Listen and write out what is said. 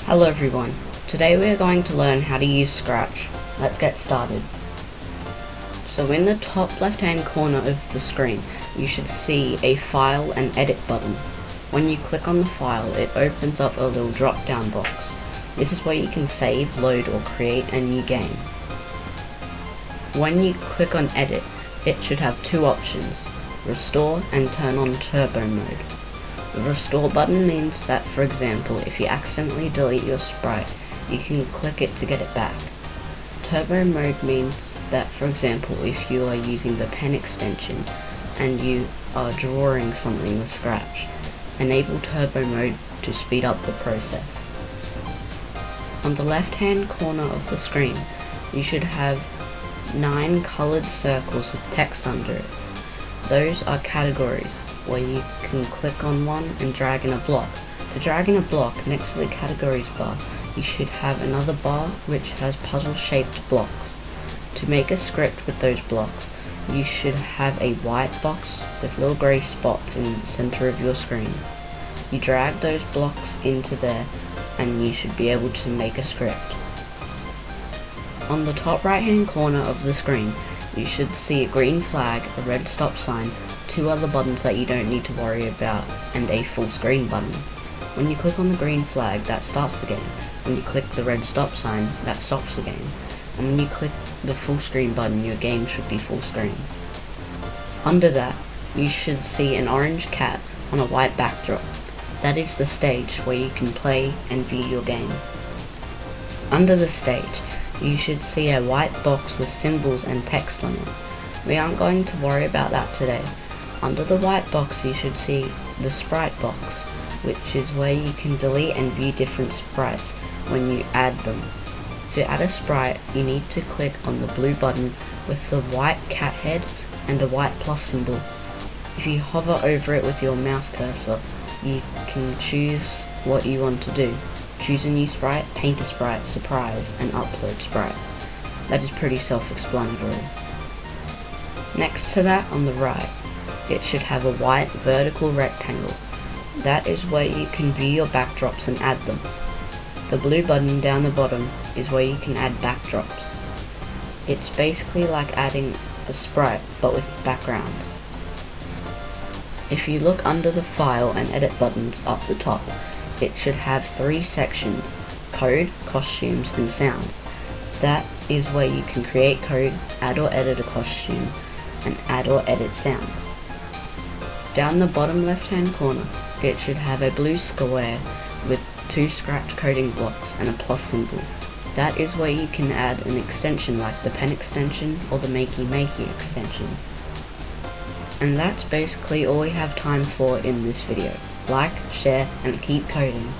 Hello everyone, today we are going to learn how to use Scratch. Let's get started. So in the top left hand corner of the screen you should see a File and Edit button. When you click on the file it opens up a little drop down box. This is where you can save, load or create a new game. When you click on Edit it should have two options, Restore and turn on Turbo mode. The Restore button means that, for example, if you accidentally delete your sprite, you can click it to get it back. Turbo mode means that, for example, if you are using the pen extension and you are drawing something with Scratch, enable Turbo mode to speed up the process. On the left hand corner of the screen, you should have 9 colored circles with text under it. Those are categories, where you can click on one and drag in a block. To drag in a block next to the categories bar, you should have another bar which has puzzle shaped blocks. To make a script with those blocks, you should have a white box with little grey spots in the center of your screen. You drag those blocks into there and you should be able to make a script. On the top right hand corner of the screen, you should see a green flag, a red stop sign, 2 other buttons that you don't need to worry about, and a full screen button. When you click on the green flag, that starts the game. When you click the red stop sign, that stops the game. And when you click the full screen button, your game should be full screen. Under that, you should see an orange cat on a white backdrop. That is the stage where you can play and view your game. Under the stage, you should see a white box with symbols and text on it. We aren't going to worry about that today. Under the white box you should see the sprite box, which is where you can delete and view different sprites when you add them. To add a sprite, you need to click on the blue button with the white cat head and a white plus symbol. If you hover over it with your mouse cursor, you can choose what you want to do. Choose a new sprite, paint a sprite, surprise, and upload sprite. That is pretty self-explanatory. Next to that, on the right, it should have a white vertical rectangle. That is where you can view your backdrops and add them. The blue button down the bottom is where you can add backdrops. It's basically like adding a sprite, but with backgrounds. If you look under the File and Edit buttons up the top, it should have 3 sections, Code, Costumes, and Sounds. That is where you can create code, add or edit a costume, and add or edit sounds. Down the bottom left hand corner, it should have a blue square with 2 Scratch coding blocks and a plus symbol. That is where you can add an extension like the pen extension or the Makey Makey extension. And that's basically all we have time for in this video. Like, share, and keep coding.